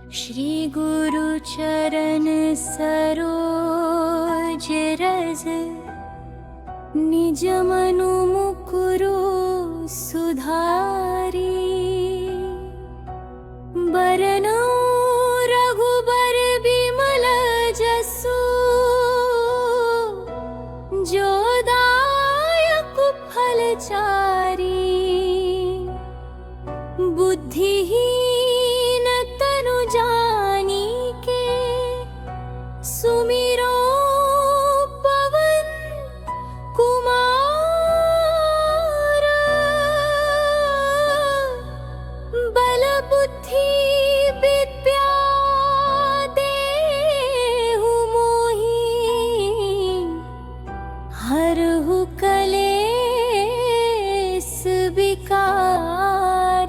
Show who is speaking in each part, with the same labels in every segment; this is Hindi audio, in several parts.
Speaker 1: श्री गुरु चरण सरोज रज, निज मनु मुकुरु सुधारी। बरनौ रघुबर बिमल जसु, जो दायक फलचारी। बुद्धिहीन तनु जानिके, सुमिरो पवन कुमार। बल बुद्धि विद्या देहु मोहि, हरहु कलेस विकार।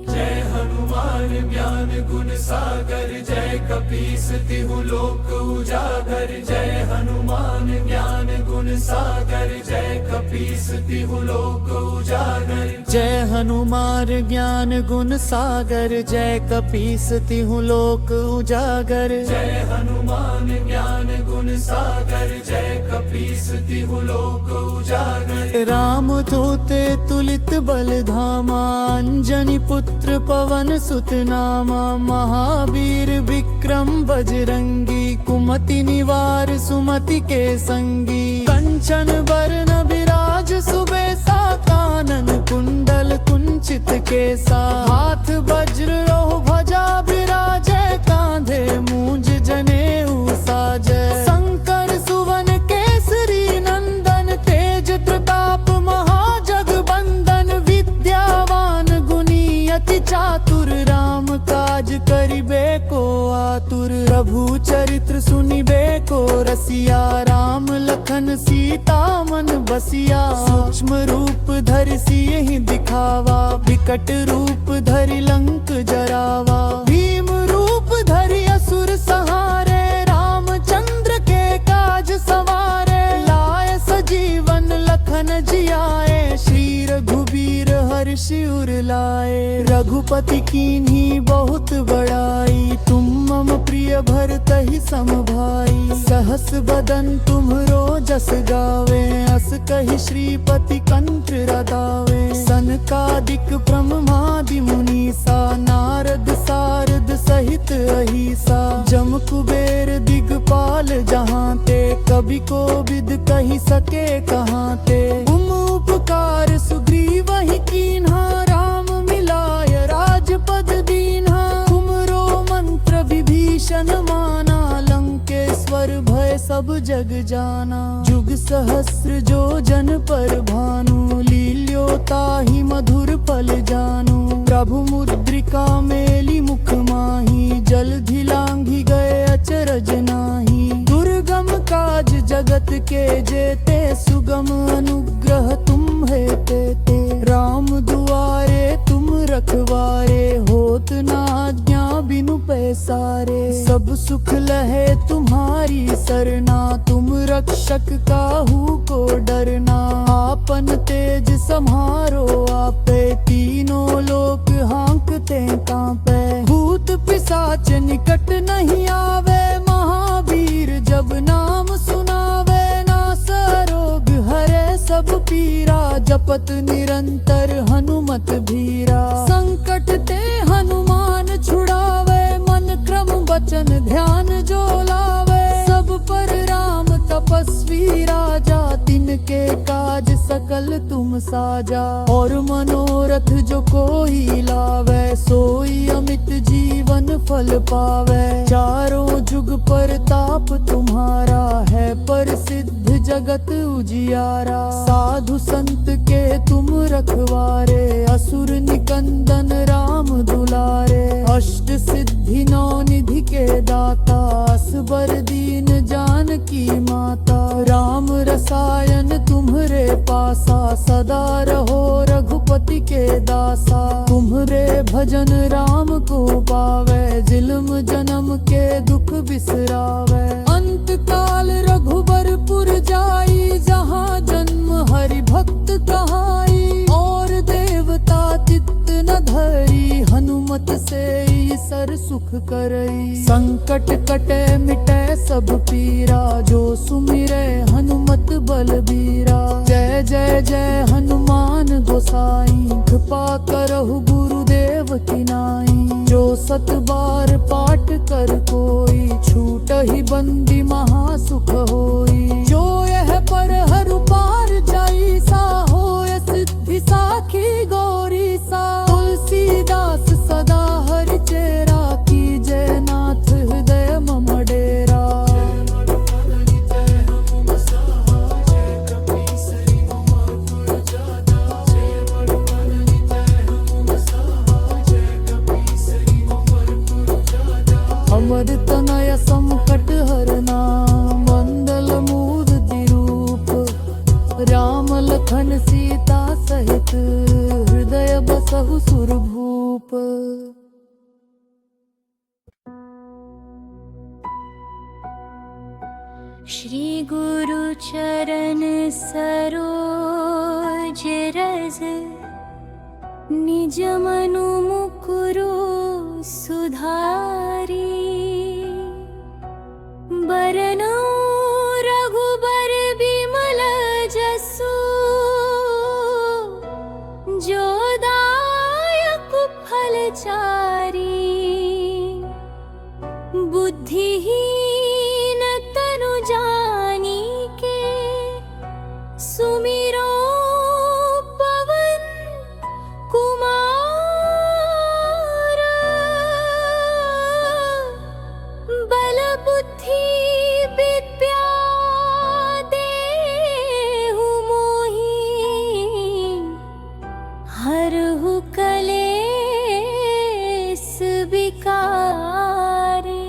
Speaker 2: जय हनुमान ज्ञान गुण सागर, जय कपीस तिहु लोक उजागर। जय हनुमान ज्ञान गुण सागर, जय कपीस तिहु लोक उजागर। जय हनुमान ज्ञान गुण सागर, जय कपीस तिहु लोक उजागर। जय हनुमान ज्ञान गुण सागर, जय कपीस तिहु लोक उजागर। राम दूते तुलित बल धामा, अंजनी पुत्र पवन सुत नामा। महावीर विक्रम बजरंगी, कुमति निवार सुमति के संगी। कंचन बरन विराज सुबेसा, कानन कुंडल कुंचित केसा। हाथ वज्र रोह ध्वजा विराजै, कांधे मूंज जनेऊ साजै। शंकर सुवन केसरी नंदन, तेज प्रताप महाजगबंदन। विद्यावान गुणी अति चातुर, राम काज करिबे को आतुर। प्रभु चरित्र सुनिबे को रसिया, राम लखन सीता मन बसिया। सूक्ष्म रूप धरि सियहि दिखावा, विकट रूप धरि लंक जरावा। भीम रूप धरि असुर संहारे, रामचंद्र के काज सवारे। लाए सजीवन लखन जियाए, श्री रघुबीर हर्षि उर लाए। रघुपति कीन्ही बहुत बड़ाई, तुम मम प्रिय भरतहि सम भाई। सहस बदन तुम्हरो जस गावे, अस कहि श्रीपति कंठ रदावे। सनकादिक ब्रह्मादि मुनीसा, नारद सारद सहित अहिसा। जम कुबेर दिगपाल जहांते, कवि कोविद कहि सके कहांते। तुम उपकार सुग्रीवहि कीन्हा, राम मिलाय राजपद दीन्हा। तुमरो मंत्र विभीषण माना, लंकेश्वर भय सब जग जाना। जुग सहस्र जो जन पर भानु, लील्योताहि मधुर फल जानू। प्रभु मुद्रिका मेली मुख माही, जलधि लांघि गए अचरज नाही। दुर्गम काज जगत के जेते, सुगम अनुग्रह तुम्हे तेते। राम दुआरे तुम रखवारे, होत न आज्ञा बिनु पैसारे। सब सुख लहे तुम्हारी सरना, तुम रक्षक काहू को डरना। आपन तेज सम्हारो आपे, तीनों लोक हांकते कांपे। भूत पिशाच निकट नहीं आवे, महावीर जब नाम सुनावे। नासा रोग हरे सब पीरा, जपत निरंतर हनुमत भीरा। संकट ते हनुमान छुड़ावे, मन क्रम वचन ध्यान जो लावे। सब पर राम तपस्वी राजा, तिनके काज सकल तुम साजा। और मनोरथ जो कोई लावे, सोई अमित जीवन फल पावे। चारों जुग परताप तुम्हारा, है प्रसिद्ध जगत उजियारा। साधु संत के तुम रखवारे, असुर निकंदन राम दुलारे। अष्ट सिद्धि नौ निधि के दाता, असबर दीन जानकी माता। राम रसायन तुम्हरे पासा, सदा रहो रघुपति के दासा। तुम्हरे भजन राम को पावे, जिल्म जन्म के दुख बिसरावे। अंत काल रघुबरपुर जाई, जहाँ जन्म हरि भक्त कहाई। और देवता चित्त न धरी, हनुमत से
Speaker 3: सुख करई। संकट कटे मिटे सब पीरा, जो सुमिरे हनुमत बलबीरा। जय जय जय हनुमान गोसाई, कृपा करहु गुरुदेव की नाई। जो 7 बार पाठ कर कोई, छूट ही बंदी महासुख होई। जो यह पर हर पार जाई, सा होय सिद्धि साखी गौरी सा। तुलसीदास सदा हरि चेरा, कीजय नाथ हृदय मम डेरा। अमर तनय संकट हरना, मंदल मूर्ति रूप। राम लखन सीता सहित, हृदय बसहु सुरभूप।
Speaker 1: श्री गुरु चरण सरोज रज, निज मनु मुकुरु सुधारी। बरनौ रघुबर बिमल जसु, जो दायक फलचारी। बुद्धिहीन तनु जानिके, सुमिरो पवन कुमार। बल बुद्धि विद्या देहु मोहि, हरहु कलेस विकारे।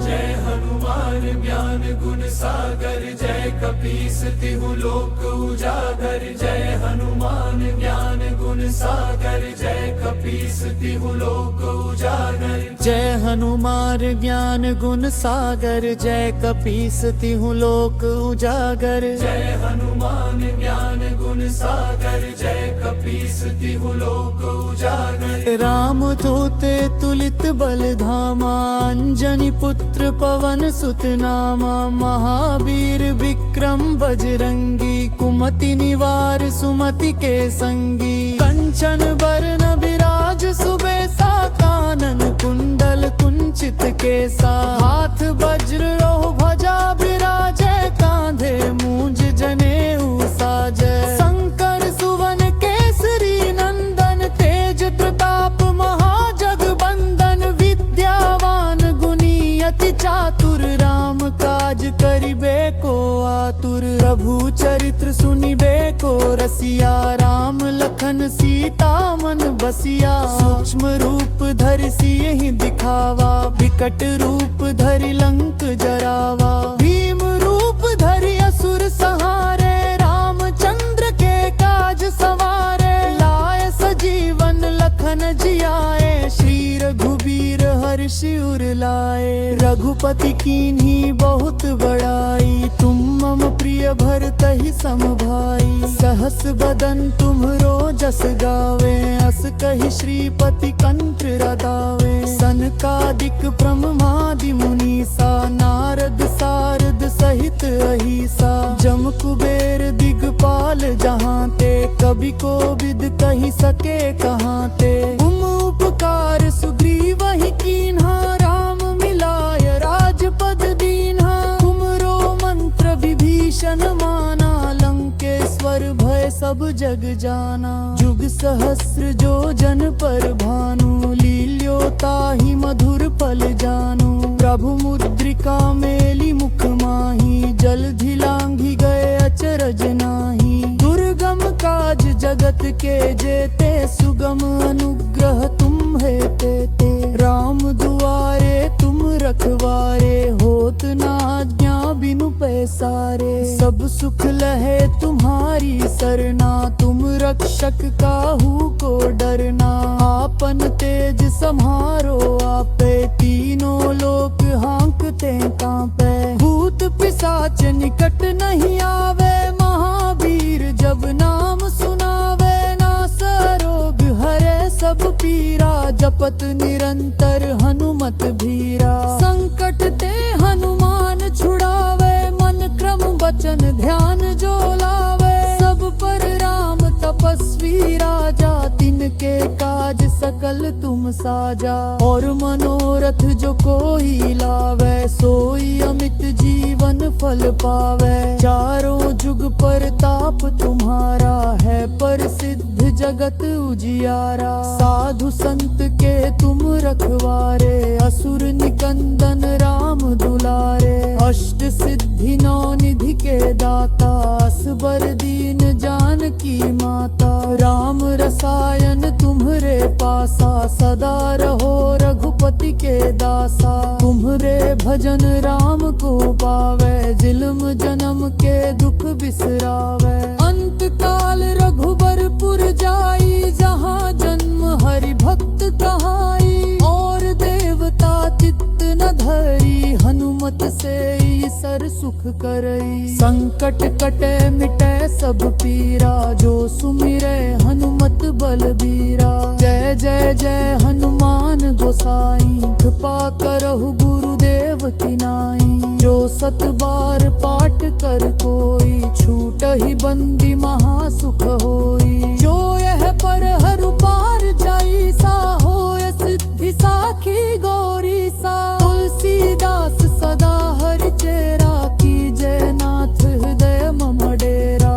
Speaker 2: जय हनुमान ज्ञान गुण सागर, जय कपीस तिहु लोक उजागर। जय हनुमान ज्ञान गुण सागर, जय कपीस तिहु लोक उजागर।
Speaker 3: जय हनुमान ज्ञान गुण सागर, जय कपीस तिहु लोक उजागर।
Speaker 2: जय हनुमान ज्ञान गुण सागर, जय कपीस तिहु लोक उजागर।
Speaker 3: राम दूते तुलित बल धामा, अंजनी पुत्र पवन सुत नामा। महावीर विक्रम बजरंगी, कुमति निवार सुमति के संगी। कंचन बरन विराज सुबेसा, कानन कुंडल कुंचित केसा। हाथ वज्र रोह भजा विराजे, कांधे मूंज जनेऊ साजे। शंकर सुवन केसरी नंदन, तेज प्रताप महाजगबंदन। विद्यावान गुणी अति चातुर, राम काज करिबे को आतुर। प्रभु चरित्र सुनिबे को रसिया, राम लखन सीता मन बसिया। सूक्ष्म रूप धरि सियहि दिखावा, विकट रूप धरि लंक जरावा। भीम रूप धरि असुर संहारे, रामचंद्र के काज सवारे। लाए सजीवन लखन जियाए, श्री रघुबीर हर्षि उर लाए। रघुपति कीन्ही बहुत बड़ाई, तुम मम प्रिय भरतहि सम भाई। सहस बदन तुम्हरो जस गावे, अस कहि श्रीपति कंठ रदावे। सनकादिक ब्रह्मादि मुनीसा, नारद सारद सहित अहिसा। जम कुबेर दिगपाल जहाँ ते, कवि कोविद कहि सके कहाँ ते। तुम उपकार सुग्रीवहि कीन्हा, राम मिलाय राजपद दीन्हा। तुमरो मंत्र विभीषण माना, लंकेश्वर भय सब जग जाना। जुग सहस्र जो जन पर भानु, लील्यो ताहि मधुर फल जानू। प्रभु मुद्रिका मेली मुख माही, जलधि लांघि गए अचरज नाही। दुर्गम काज जगत के जेते, सुगम अनुग्रह तुम है तेते। राम दुआरे तुम रखवारे, होत न आज्ञा बिनु पैसारे। सब सुख लहे तुम्हारी सरना, तुम रक्षक काहू को डरना। आपन तेज सम्हारो आपे, तीनों लोक हाँकते कांपे। भूत पिशाच निकट नहीं आवे, महावीर जब नाम सुनावे। नास रोग हरे सब पीरा, जप जपत निरंतर हनुमत भीरा। संकट ते हनुमान छुड़ावे, मन क्रम वचन ध्यान जो लावे। सब पर राम तपस्वी राजा, तिनके काज सकल तुम साजा। और मनोरथ जो कोई लावे, सोई अमित जीवन फल पावे। चारों जुग पर ताप तुम्हारा है, प्रसिद्ध जगत उजियारा। साधु संत के तुम रखवारे, असुर निकंदन राम दुलारे। अष्ट सिद्धि नौ निधि के दाता, असबर दीन जानकी माता। राम रसायन तुम्हरे पासा, सदा रहो रघुपति के दासा। तुम्हरे भजन राम को पावे, जिल्म जन्म के दुख बिसरावे। अंत काल रघुबरपुर जाई, जहाँ जन्म हरि भक्त कहाई। और देवता चित्त न धरी, हनुमत से ईसर सुख करई। संकट कटे मिटे सब पीरा, जो सुमिरे हनुमत बलबीरा। जय जय जय हनुमान गोसाई, कृपा करहु गुरुदेव की नाई। जो सत बार पाठ कर कोई, छूट ही बंदी महासुख होई। जो यह पर हरु पार जाई सा, होय सिद्धि साखी गौरी सा। तुलसीदास सदा हरि चेरा, की जय नाथ हृदय मम डेरा।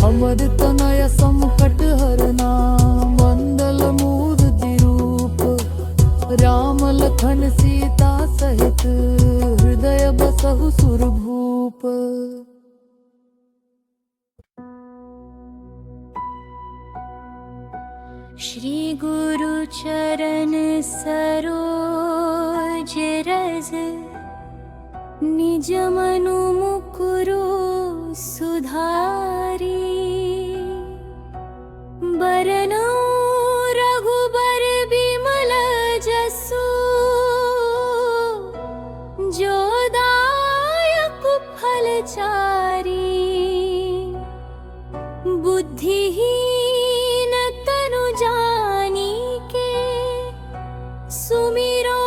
Speaker 3: हमर तनय संकट हरना, मंदल मूर्ति रूप। राम लखन सीता सहित, हृदय बसहु सुरभूप।
Speaker 1: श्री गुरु चरण सरोज रज, निज मनु मुकुरु सुधारी। बरनौ रघुबर बिमल जसु, जो दायक फल चारी। बुद्धिहीन तनु जानिके, सुमिरो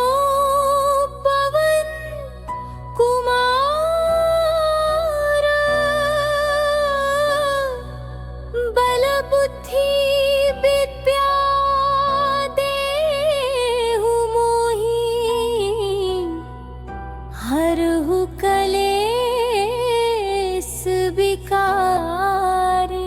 Speaker 1: पवन कुमार। बल बुद्धि विद्या देहु मोहि, हरहु कलेस विकारे।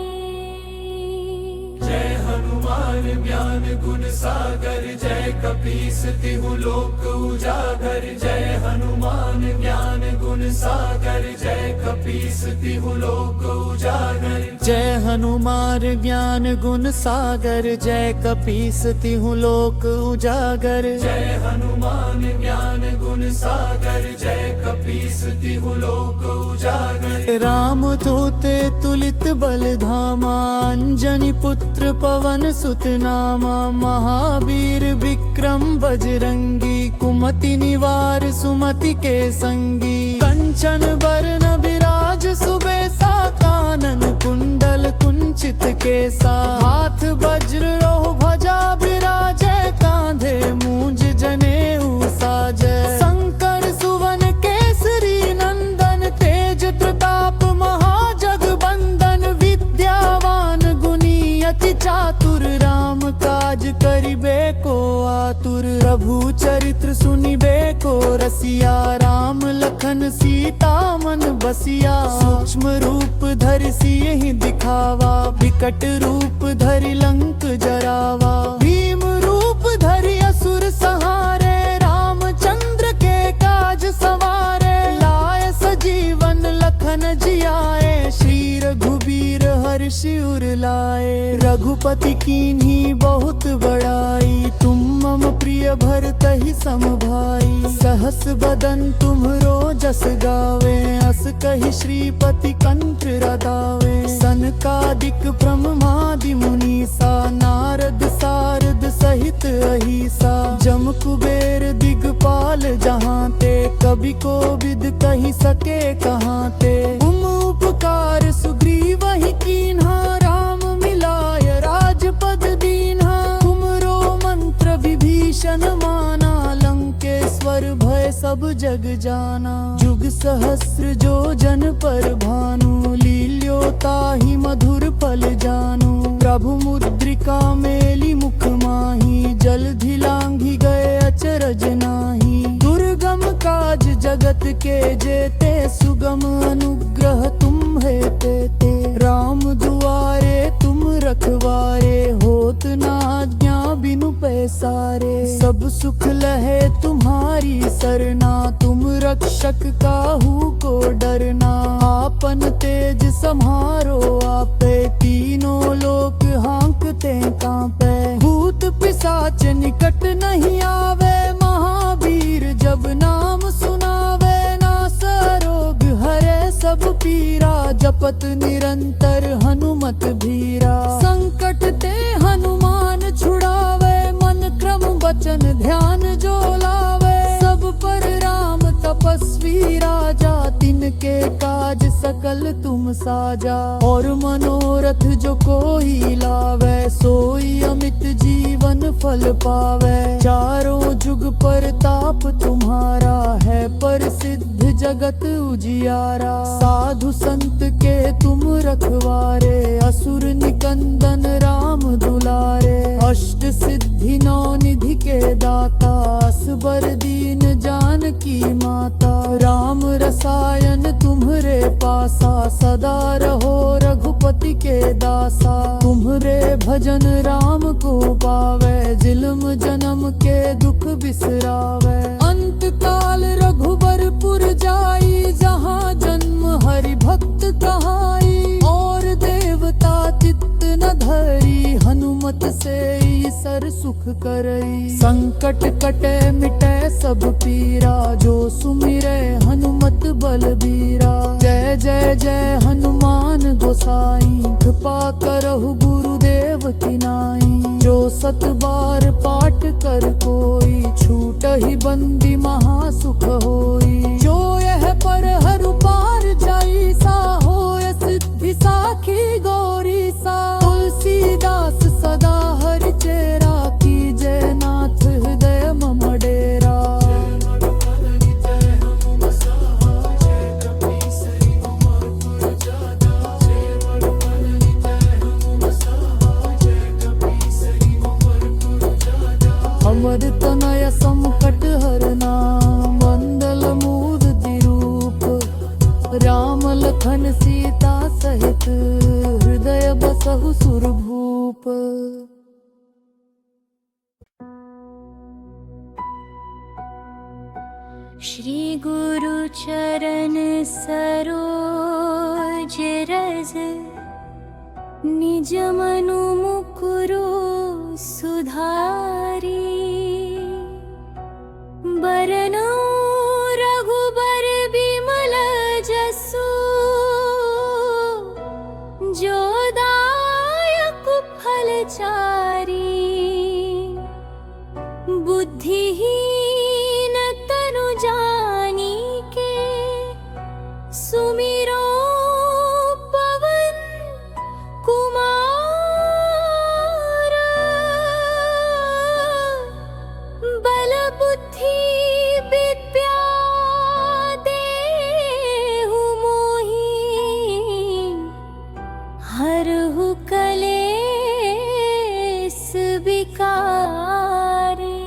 Speaker 2: जय हनुमान ज्ञान गुण सागर, जय कपीस तिहु लोक उजागर। जय हनुमान ज्ञान गुण सागर, जय कपीस तिहु लोक उजागर।
Speaker 3: जय हनुमान ज्ञान गुण सागर, जय कपीस तिहु लोक उजागर।
Speaker 2: जय हनुमान ज्ञान गुण सागर, जय कपीस तिहु लोक उजागर।
Speaker 3: राम दूते तुलित बल धामा, अंजनी पुत्र पवन सुत नामा। महावीर विक्रम बजरंगी, कुमति निवार सुमति के संगी। कंचन बरन बिराज सुबेसा, कानन कुंडल कुंचित केसा। हाथ वज्र रोह भजा बिराजे, कांधे मूंज जनेऊ साजे। शंकर सुवन केसरी नंदन, तेज प्रताप महाजगबंदन। विद्यावान गुणी अति चातुर, राम काज करिबे को आतुर। प्रभु चरित्र सुनिबे को रसिया, राम लखन सीता मन बसिया। सूक्ष्म रूप धरि सियहि दिखावा, विकट रूप धरि लंक जरावा। भीम रूप धरि असुर संहारे, रामचंद्र के काज सवारे। लाए सजीवन लखन जियाए, श्री रघुबीर हर्षि उर लाए। रघुपति कीन्ही बहुत बड़ाई, तुम मम प्रिय भरतहि सम भाई। सहस बदन तुम्हरो जस गावे, अस कहि श्रीपति कंठ रदावे। सनकादिक ब्रह्मादि मुनीसा, नारद सारद सहित अहिसा। जम कुबेर दिगपाल विशाल जहाँ ते, कभी को विद कही सके कहाँ ते। तुम उपकार सुग्रीव ही कीन्हा, राम मिलाय राजपद दीन्हा। तुमरो मंत्र विभीषण माना, लंकेश्वर भय सब जग जाना। जुग सहस्र जो जन पर भानु, लील्योता ही मधुर फल जानु। प्रभु मुद्रिका मेली मुख माही, जलधि लांघी गए अचरज नाही। दुर्गम काज जगत के जेते, सुगम अनुग्रह तुम है तेते। राम दुआरे तुम रखवारे, होत न आज्ञा बिनु पैसारे। सब सुख लहे तुम्हारी सरना, तुम रक्षक काहू को डरना। आपन तेज सम्हारो आपे, तीनों लोक हाँकते कांपे। भूत पिशाच निकट नहीं आवे, महावीर जब नाम सुनावे। नास रोग हरे सब पीरा, जपत निरंतर हनुमत भीरा। संकट ते हनुमान छुड़ावे, मन क्रम वचन ध्यान जो लावे। सब पर राम तपस्वी राजा, तिनके काज सकल तुम साजा। और मनोरथ जो कोई लावे, सोई अमित जीवन फल पावे। चारों जुग पर ताप तुम्हारा है, प्रसिद्ध जगत उजियारा। साधु संत के तुम रखवारे, असुर निकंदन राम दुलारे। अष्ट सिद्धि नौ निधि के दाता, असबर दीन जानकी माता। राम रसायन तुम्हरे पासा, सदा रहो रघुपति के दासा। तुम्हरे भजन राम को पावे, जिल्म जन्म के दुख बिसरावे। अंत काल रघुबरपुर जाई, जहाँ जन्म हरि भक्त कहाई। और देवता चित्त न धरी, हनुमत से ईसर सुख करई। संकट कटे मिटे सब पीरा, जो सुमिरे हनुमत बलबीरा। जय जय जय हनुमान गोसाई, कृपा करहु गुरुदेव की नाई। जो सत बार पाठ कर कोई, छूट ही बंदी महासुख होई। जो यह पर हर पार जाई, सा होय सिद्धि साखी गौरी सा। तुलसीदास सदा हरि चेरा, कीजय नाथ हृदय मम डेरा। अमर तनय संकट हरना, मंदल मूर्ति रूप। राम लखन सीता सहित, हृदय बसहु सुरभूप।
Speaker 1: श्री गुरु चरण सरोज रज, निज मनु मुकुरु सुधारी। बरनौ रघुबर बिमल जसु, जो दायक फल चारी। बुद्धिहीन तनु जानिके, सुमिरो पवन कुमार। बल बुद्धि विद्या देहु मोहि, हरहु कलेस विकारे।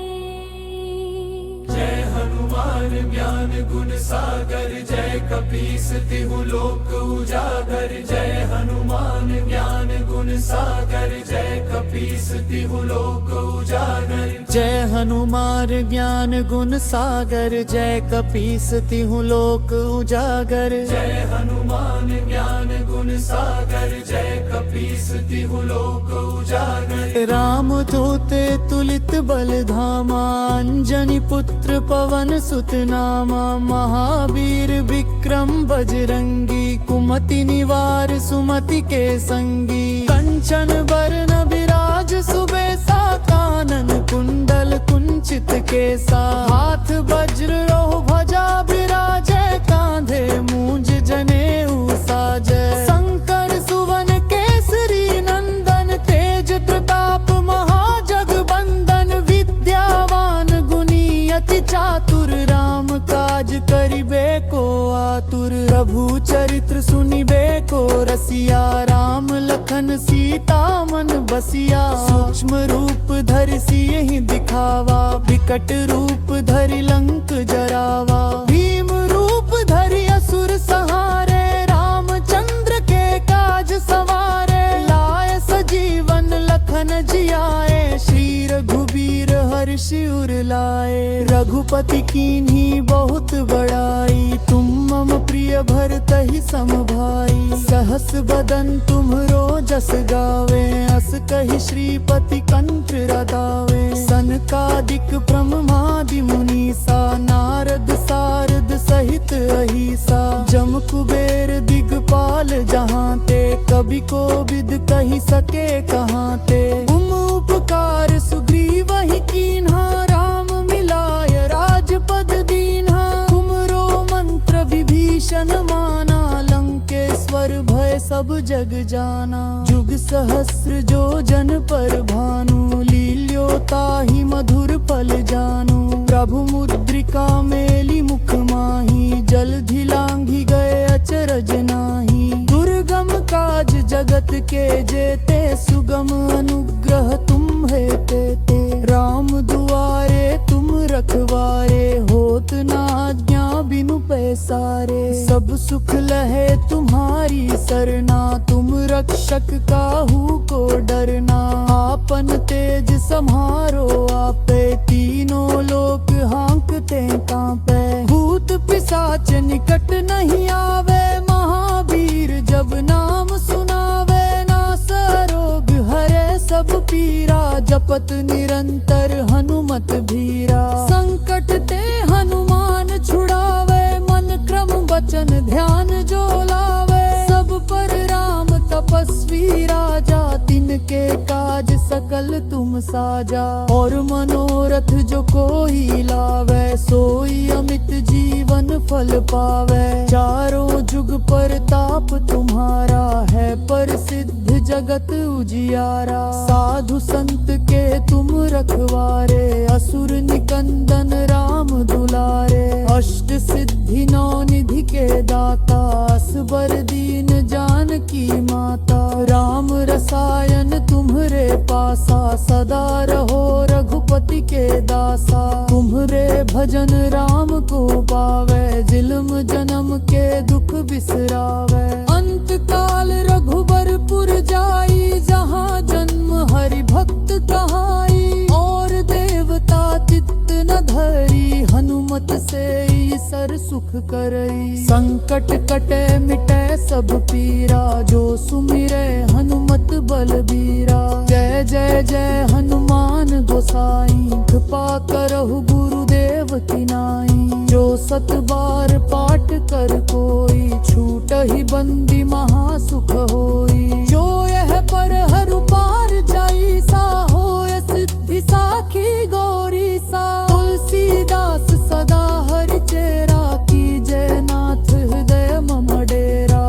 Speaker 2: जय हनुमान ज्ञान गुण सागर, जय कपीस तिहु लोक उजागर। जय हनुमान ज्ञान गुण सागर, जय कपीस तिहु लोक उजागर।
Speaker 3: जय हनुमान ज्ञान गुण सागर, जय कपीस तिहु लोक उजागर।
Speaker 2: जय हनुमान ज्ञान गुण सागर, जय कपीस तिहु लोक उजागर।
Speaker 3: राम दूते तुलित बल धामा, अंजनी पुत्र पवन सुत नामा। महावीर विक्रम बजरंगी, कुमति निवार सुमति के संगी। कंचन बरन विराज सुबेसा, कानन कुंडल कुंचित केसा। हाथ बज वज्र रोह भजा बिराजे, कांधे मूंज जनेऊ साजे। शंकर सुवन केसरी नंदन, तेज प्रताप महाजगबंदन। विद्यावान गुणी अति चातुर, राम काज करिबे को आतुर। प्रभु चरित्र सुनिबे को रसिया, राम लखन सीता मन बसिया। सूक्ष्म रूप धरि सियहि दिखावा, विकट रूप धरि लंक जरावा। भीम रूप धरि असुर संहारे, रामचंद्र के काज सवारे। लाए सजीवन लखन जियाए, श्री रघुबीर हर्षि उर लाए। रघुपति कीन्ही बहुत बड़ाई, तुम मम प्रिय भरतहि सम भाई। सहस बदन तुम्हरो जस गावे, अस कहि श्रीपति कंठ रदावे। सनकादिक ब्रह्मादि मुनीसा, नारद सारद सहित अहिसा। जम कुबेर दिगपाल जहाँ ते, कवि कोविद कहि सके कहाँ ते। तुम उपकार सुग्रीवहि कीन्हा, राम मिलाय राजपद दीन्हा। तुमरो मंत्र विभीषण माना, लंकेश्वर भय सब जग जाना। जुग सहस्र जो जन पर भानु, लील्यो ताहि मधुर फल जानू। प्रभु मुद्रिका मेली मुख माही, जलधि लांघि गए अचरज नाही। दुर्गम काज जगत के जेते, सुगम अनुग्रह तुम्हे तेते। राम दुआरे तुम रखवारे, होत न आज्ञा बिनु पैसारे। सब सुख लहे तुम्हारी सरना, तुम रक्षक काहू को डरना। आपन तेज सम्हारो आपे, तीनों लोक हाँकते कांपे। भूत पिशाच निकट नहीं आवे, महावीर जब नाम सुनावे। नास रोग हरे सब पीरा, जपत निरंतर हनुमत भीरा। संकट ते हनुमान छुड़ावे, मन क्रम वचन ध्यान जो लावे। सब पर राम तपस्वी राजा, तिनके काज सकल तुम साजा। और मनोरथ जो कोई लावे, सोई अमित जीवन फल पावे। चारों जुग परताप तुम्हारा है, प्रसिद्ध जगत उजियारा। साधु संत के तुम रखवारे, असुर निकंदन राम दुलारे। अष्ट सिद्धि नौ निधि के दाता, असबर दीन जानकी माता। राम रसायन तुम्हरे पासा, सदा रहो रघुपति के दासा। तुम्हरे भजन राम को पावे, जिल्म जन्म के दुख बिसरावे। अंत काल रघुबरपुर जाई, जहाँ जन्म हरि भक्त कहाई। और देवता चित्त न धरी, हनुमत से ईसर सुख करई। संकट कटे मिटे सब पीरा, जो सुमिरे हनुमत बलबीरा। जय जय जय हनुमान गोसाई, कृपा करहु गुरुदेव की नाई। जो सत बार पाठ कर कोई, छूटहि बंदी महासुख होई। जो यह पर हरु पार जाई सा, होय सिद्धि साखी गौरी सा। तुलसीदास सदा हरि चेरा, कीजय नाथ हृदय मम डेरा।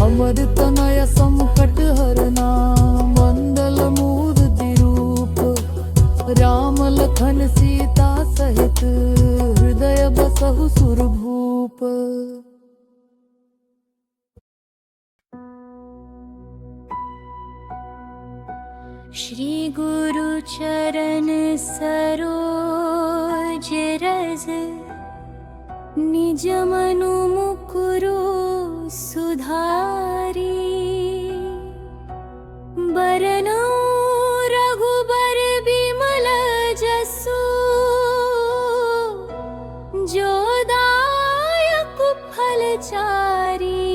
Speaker 3: अमर तनय संकट हरना, मंदल मूर्ति रूप। राम लखन सीता सहित, हृदय बसहु सुरभूप।
Speaker 1: श्री गुरु चरण सरोज रज, निज मनु मुकुरु सुधारी। बरनौ रघुबर बिमल जसु, जो दायक फल चारी।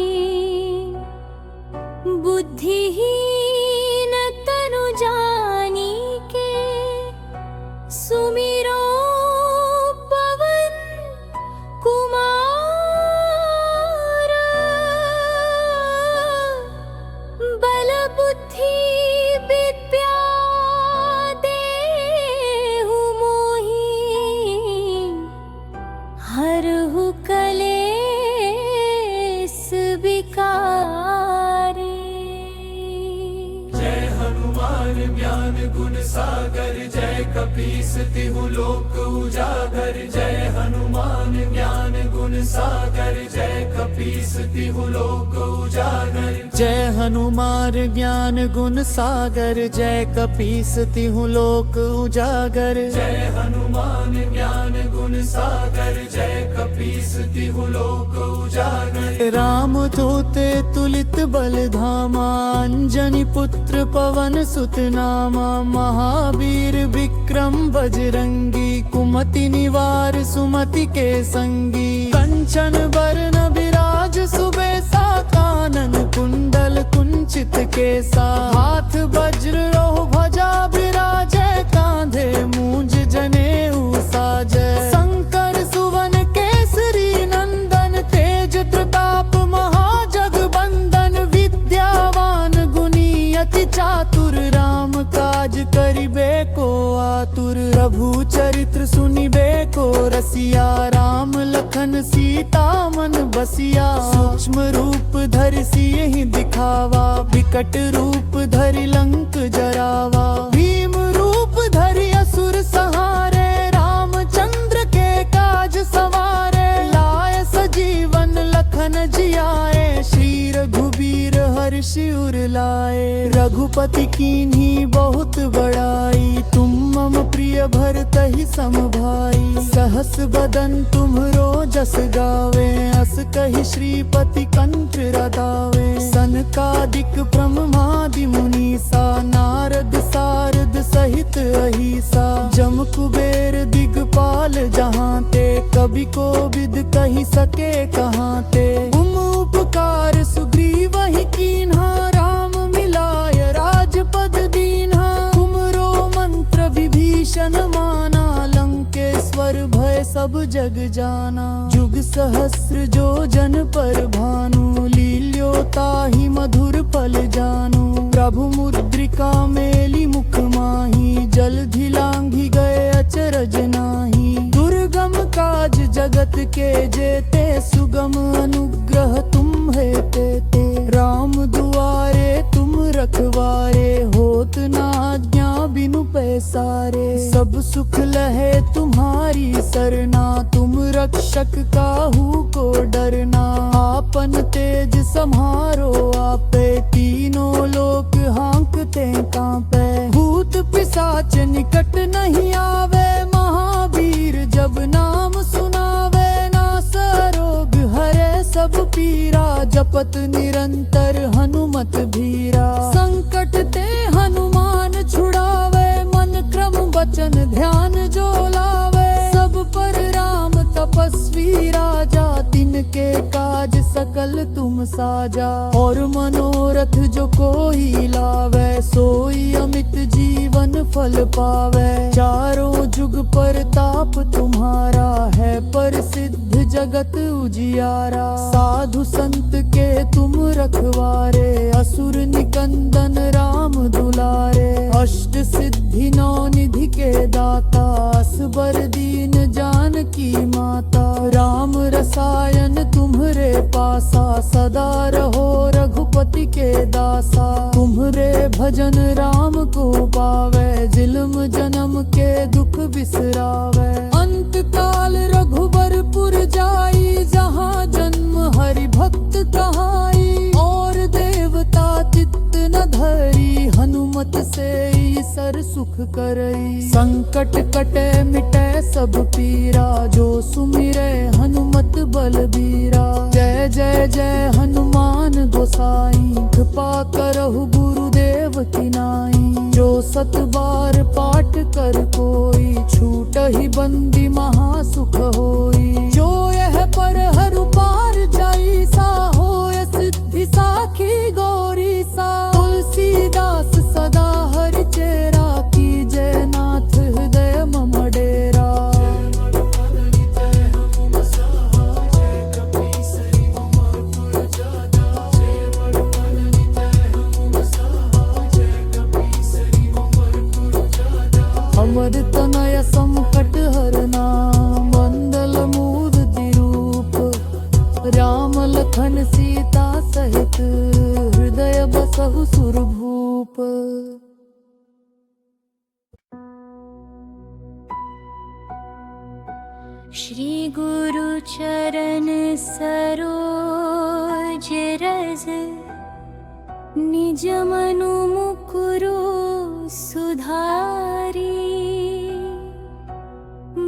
Speaker 1: बुद्धिहीन तनु जानिके, सुमिरो पवन कुमार।
Speaker 2: कपीस तिहु लोक उजागर जय हनुमान ज्ञान गुण सागर जय कपीस तिहु लोक उजागर
Speaker 3: जय हनुमान ज्ञान गुण सागर जय कपीस तिहु लोक उजागर
Speaker 2: जय हनुमान ज्ञान गुण सागर जय कपीस तिहु लोक उजागर
Speaker 3: राम दूते तुलित बल धामा अंजनी पुत्र पवन सुत नामा महावीर विक्रम बजरंगी कुमति निवार सुमति के संगी कंचन बरन विराज सुबेसा कानन कुंडल कुंचित केसा हाथ वज्र रोह भजा विराजै कांधे मूंज जनेऊ साजै शंकर सुवन केसरी नंदन तेज प्रताप महाजगबंदन विद्यावान गुणी अति चातुर राम काज करिबे को आतुर प्रभु चरित्र सुनिबे को रसिया राम लखन सीता मन बसिया सूक्ष्म रूप धरि सियहि दिखावा विकट रूप धरि लंक जरावा भीम रूप धरि असुर संहारे रामचंद्र के काज सवारे लाए सजीवन लखन जियाए श्री रघुबीर हर्षि उर लाए रघुपति कीन्ही बहुत बड़ाई तुम मम प्रिय भरतहि सम भाई सहस बदन तुम्हरो जस गावे अस कहि श्रीपति कंठ रदावे सनकादिक ब्रह्मादि मुनीसा नारद सारद सहित अहिसा जम कुबेर दिगपाल जहाँ ते कवि कोविद कहि सके कहाँ ते तुम उपकार सुग्रीव ही कीन्हा राम मिलाय राजपद दीन्हा तुमरो मंत्र विभीषण माना लंकेश्वर भय सब जग जाना जुग सहस्र जो जन पर भानु लील्यो ताहि मधुर फल जानू प्रभु मुद्रिका मेली मुख माही जलधि लांघि गए अचरज नाही दुर्गम काज जगत के जेते सुगम अनुग्रह तुम है तेते राम दुआरे तुम रखवारे होत न आज्ञा बिनु पैसारे सब सुख लहे तुम्हारी सरना तुम रक्षक काहू को डरना आपन तेज सम्हारो आपे तीनों लोक हाँकते कांपे भूत पिशाच निकट नहीं आवे महावीर जब नाम सुनावे नास रोग हरे सब पीरा जपत निरंतर हनुमत भीरा संकट ते हनुमान छुड़ावे मन क्रम वचन ध्यान जो लावे सब पर राम तपस्वी राजा तिनके काज सकल तुम साजा और मनोरथ जो कोई लावे सोई अमित जीवन फल पावे चारों जुग पर ताप तुम्हारा है प्रसिद्ध जगत उजियारा साधु संत के तुम रखवारे असुर निकंदन राम दुलारे अष्ट सिद्धि नौ निधि के दाता असबर दीन जानकी माता राम रसायन तुम्हरे पासा सदा रहो रघुपति के दासा तुम्हरे भजन राम को पावे जिल्म जन्म के दुख बिसरावे अंत काल रघुबरपुर जाई जहाँ जन्म हरि भक्त कहाई और देवता चित्त न धरी हनुमत से ईसर सुख करई संकट कटे मिटे सब पीरा जो सुमिरे हनुमत बलबीरा जय जय जय हनुमान गोसाई कृपा करहु गुरुदेव की नाई जो सत बार पाठ कर कोई छूट ही बंदी महासुख होई जो यह पर हरु पार जाई सा होय सिद्धि साखी गौरी सा तुलसीदास सदा हरि चेरा की जय नाथ हृदय मम डेरा अमर तनय संकट हरना मंदल
Speaker 1: श्री गुरु चरण सरोज रज निज मनु मुकुरु सुधारी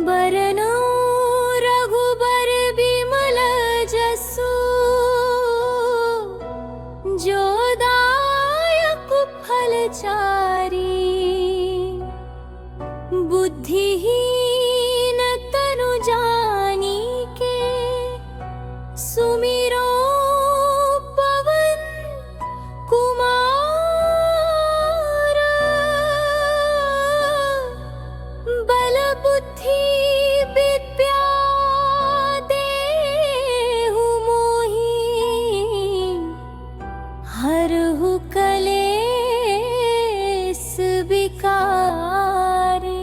Speaker 1: बरनौ रघुबर बिमल जसु जो दायक फलचारी बुद्धिहीन तनु जानिके सुमिरो पवन कुमार बल बुद्धि विद्या देहु मोहि हरहु कलेस विकारे।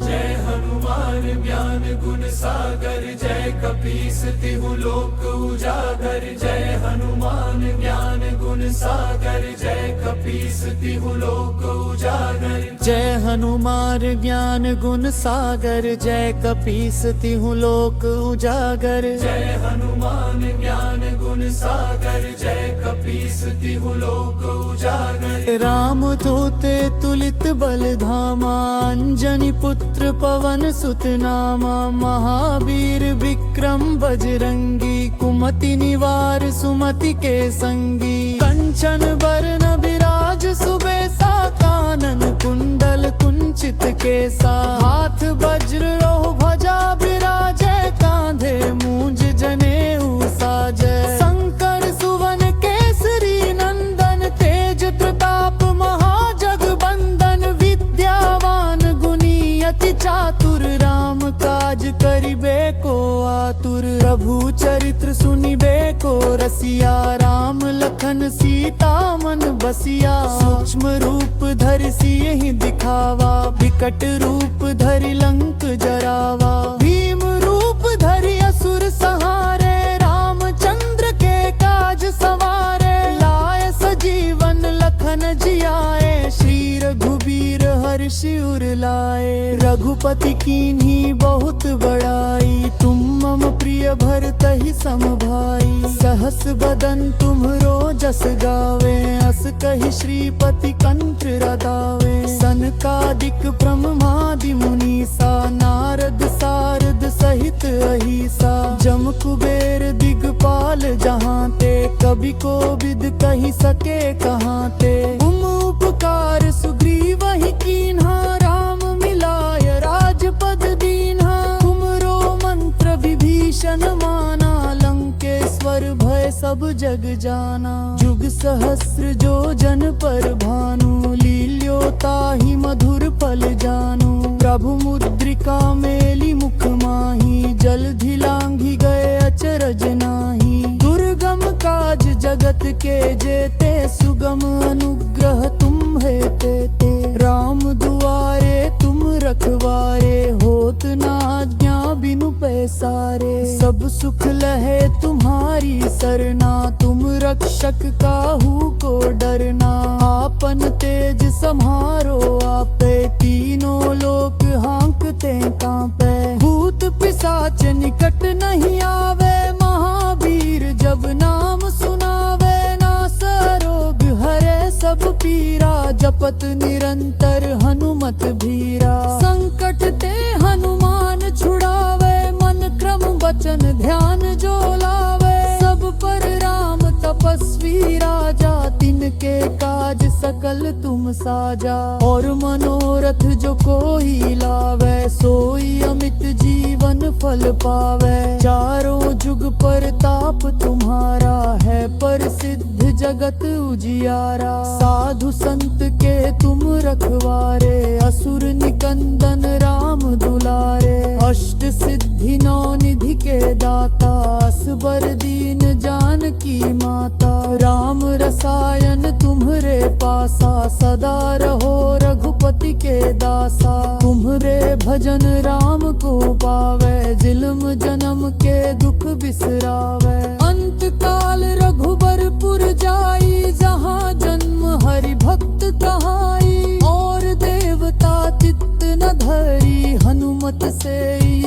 Speaker 2: जय हनुमान ज्ञान गुण सागर जय कपीस तिहु लोक उजागर जय हनुमान ज्ञान गुण सागर जय कपीस तिहु लोक उजागर
Speaker 3: जय हनुमान ज्ञान गुण सागर जय कपीस तिहु लोक उजागर
Speaker 2: जय हनुमान ज्ञान गुण सागर जय कपीस तिहु लोक उजागर
Speaker 3: राम दूते तुलित बल धामा अंजनी पुत्र पवन सुत नामा महावीर विक्रम बजरंगी कुमति निवार सुमति के संगी कंचन बरन विराज सुबेसा कानन कुंडल कुंचित केसा हाथ वज्र रोह भजा विराजे कांधे मूंज जनेऊ साजे शंकर सुवन केसरी नंदन तेज प्रताप महाजगबंदन विद्यावान गुणी अति चातुर राम काज करिबे को आतुर प्रभु चरित्र सुनिबे को रसिया राम लखन सीता मन बसिया सूक्ष्म रूप धरि सियहि दिखावा विकट रूप धरि लंक जरावा भीम रूप धरि असुर संहारे रामचंद्र के काज सवारे लाए सजीवन लखन जियाए श्री रघुबीर हर्षि उर लाए रघुपति कीन्ही बहुत बड़ाई तुम मम प्रिय भरतहि सम भाई सहस बदन तुम्हरो जस गावे अस कहि श्रीपति कंठ रदावे सनकादिक ब्रह्मादि मुनीसा नारद सारद सहित अहिसा जम कुबेर दिगपाल जहाँ ते कभी को विद कही सके कहाँ ते तुम उपकार सुग्रीवहि कीन्हा राम मिलाय राजपद दीन्हा तुमरो मंत्र विभीषण माना लंकेश्वर भय सब जग जाना जुग सहस्र जो जन पर भानु लील्योताहि मधुर फल जानू प्रभु मुद्रिका मेली मुख माही जलधि लांघि गए अचरज नाही दुर्गम काज जगत के जेते सुगम अनुग्रह तुम है तेते राम दुआरे तुम रखवारे होत न आज्ञा बिनु पैसारे सब सुख लहे तुम्हारी सरना तुम रक्षक काहू को डरना आपन तेज सम्हारो आपे तीनों लोक हाँकते कांपे भूत पिशाच निकट नहीं आवे महावीर जब नाम सुनावे नास रोग हरे सब पीरा जपत निरंतर हनुमत भीरा संकट ते हनुमान छुड़ावे मन क्रम वचन ध्यान जो लावे सब पर राम तपस्वी राजा तिनके काज सकल तुम साजा और मनोरथ जो कोई लावे सोई अमित जीवन फल पावे चारों जुग पर ताप तुम्हारा है प्रसिद्ध जगत उजियारा साधु संत के तुम रखवारे असुर निकंदन राम दुलारे अष्ट सिद्धि नौ निधि के दाता असबर दीन जानकी माता राम रसायन तुम्हरे पासा सदा रहो रघुपति के दासा तुम्हरे भजन राम को पावे जिल्म जन्म के दुख बिसरावे अंत काल रघुबरपुर जाई जहाँ जन्म हरि भक्त कहाई और देवता चित्त न धरी हनुमत से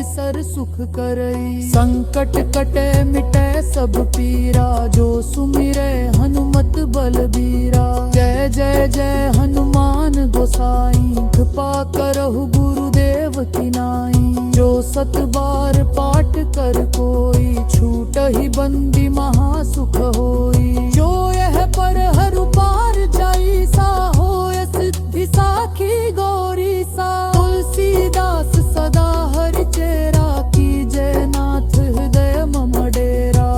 Speaker 3: बिसर सुख करई। संकट कटे मिटे सब पीरा, जो सुमिरे हनुमत बलबीरा। जय जय जय हनुमान गोसाई, कृपा करहु गुरुदेव की नाई। जो 7 बार पाठ कर कोई, छूट ही बंदी महासुख होई। जो यह पर हर पार जाई, सा होय सिद्धि साखी गौरी सा। तुलसीदास सदा हरि चेरा, कीजे नाथ हृदय मम डेरा।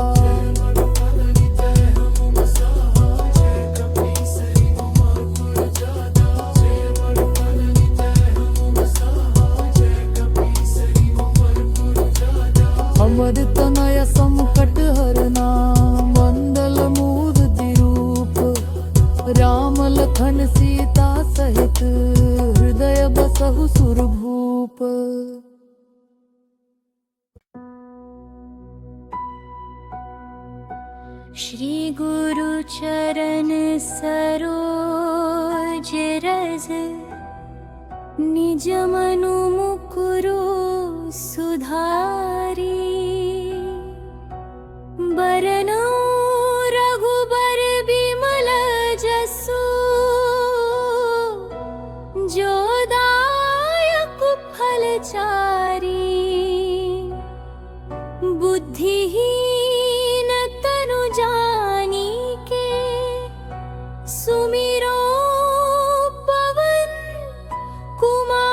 Speaker 3: अमर तनय संकट हरना, मंदल मूर्ति रूप। राम लखन सीता सहित, हृदय बसहु सुरभूप।
Speaker 1: श्री गुरु चरण सरोज रज, निज मनु मुकुरु सुधारी। बरनौ रघुबर बिमल जसु, जो दायक फलचारी। बुद्धिहीन तनु जानिके, सुमिरो पवन कुमार।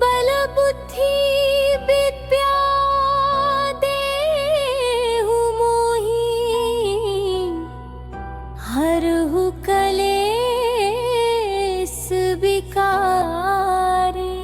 Speaker 1: बल बुद्धि विद्या देहु मोहि, हरहु कलेस विकारे।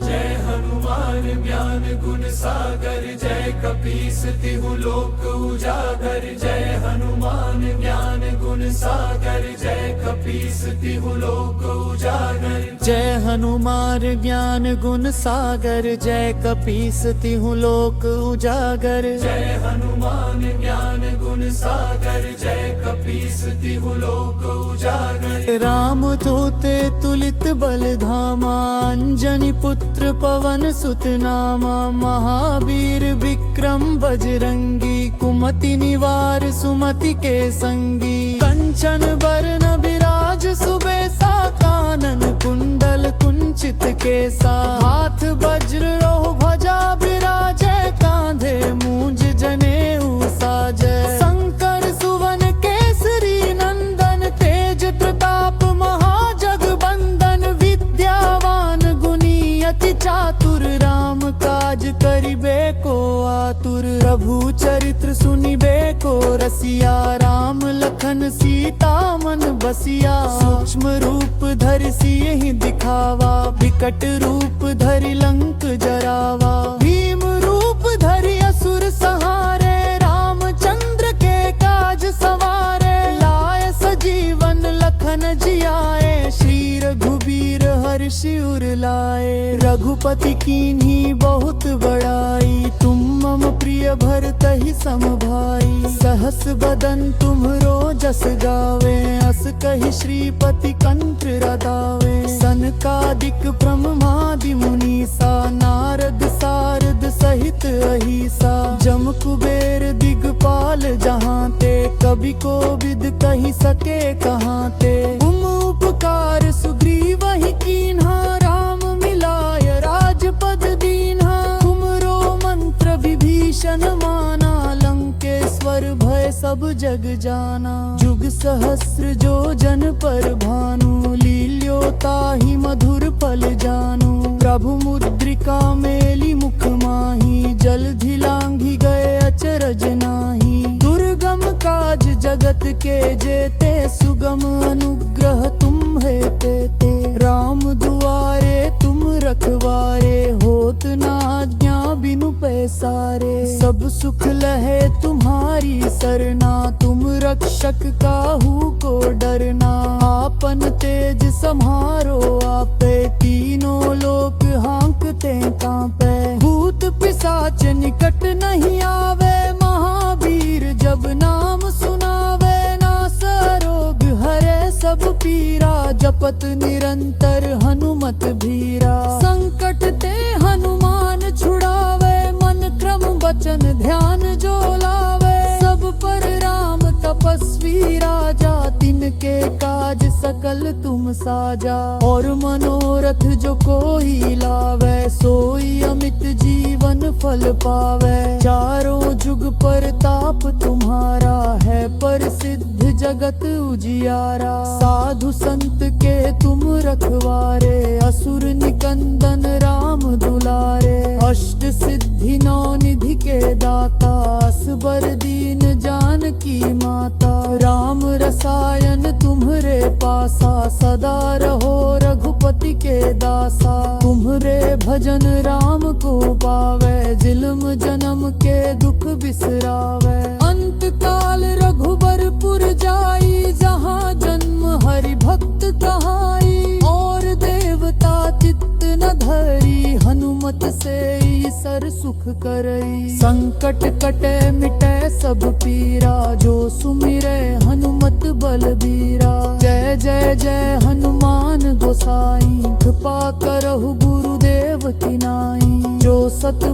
Speaker 2: जय हनुमान ज्ञान गुण सागर, जय कपीस तिहु लोक उजागर। जय हनुमान ज्ञान गुण सागर, जय कपीस तिहु लोक उजागर।
Speaker 3: जय हनुमान ज्ञान गुण सागर, जय कपीस तिहु लोक उजागर।
Speaker 2: जय हनुमान ज्ञान गुण सागर, जय कपीस तिहु लोक उजागर।
Speaker 3: राम दूते तुलित बल धामा, अंजनी पुत्र पवन सुत नामा। महावीर विक्रम बजरंगी, कुमति निवार सुमति के संगी। कंचन बरन बिराज सुबेसा, कानन कुंडल कुंचित केसा। हाथ वज्र रोह ध्वजा बिराजे, कांधे मूंज जनेऊ साजे। शंकर सुवन केसरी नंदन, तेज प्रताप महाजगबंदन। विद्यावान गुणी अति चातुर, राम काज करिबे को आतुर। प्रभु चरित्र सुनिबे को रसिया, राम लखन सीता मन बसिया। सूक्ष्म रूप धरि सियहि दिखावा, विकट रूप धरि लंक जरावा। भीम रूप धरि असुर संहारे, रामचंद्र के काज सवारे। लाए सजीवन लखन जियाए, श्री रघुबीर हर्षि उर लाए। रघुपति कीन्ही बहुत बड़ाई, तुम मम प्रिय भरतहि सम भाई। सहस बदन तुम्हरो जस गावे, अस कहि श्रीपति कंठ रदावे। सनकादिक ब्रह्मादि मुनीसा, नारद सारद सहित अहिसा। जम कुबेर दिगपाल जहाँ ते, कवि कोविद कहि सके कहाँ ते। तुम उपकार सुग्रीवहि कीन्हा, राम मिलाय राजपद दीन्हा। तुमरो मंत्र विभीषण माना, लंकेश्वर भय सब जग जाना। जुग सहस्र जो जन पर भानु, लील्योताहि मधुर फल जानू। प्रभु मुद्रिका मेली मुख माही, जलधि लांघि गए अचरज नाही। दुर्गम काज जगत के जेते, सुगम अनुग्रह तुम्हे तेते। राम दुआरे तुम रखवारे, होत न आज्ञा बिनु पैसारे। सब सुख लहे तुम्हारी सरना, तुम रक्षक काहू को डरना। आपन तेज सम्हारो आपे, तीनों लोक हाँकते कांपे। भूत पिशाच निकट नहीं आवे, महावीर जब नाम सुनावे। नास रोग हरे सब पीरा, जपत जपत निरंतर हनुमत भीरा। संकट ते हनुमान छुड़ावे, मन क्रम वचन ध्यान जो लावे। सब पर राम तपस्वी राजा, तिनके काज सकल तुम साजा। और मनोरथ जो कोई लावे, सोई अमित जीवन फल पावे। चारों जुग पर ताप तुम्हारा है, प्रसिद्ध जगत उजियारा। साधु संत के तुम रखवारे, असुर निकंदन राम दुलारे। अष्ट सिद्धि नौ निधि के दाता, असबर दीन जानकी माता। राम रसायन तुम्हरे पासा, सदा रहो रघुपति के दासा। तुम्हरे भजन राम को पावे, जिल्म जन्म के दुख बिसरावे। अंत काल रघुबरपुर जाई, जहाँ जन्म हरि भक्त कहाई। और देवता चित्त न धरी, हनुमत से ईसर सुख करई। संकट कटे मिटे सब पीरा, जो सुमिरे हनुमत बलबीरा। जय जय जय हनुमान गोसाई, कृपा करहु गुरुदेव की नाई। जो सत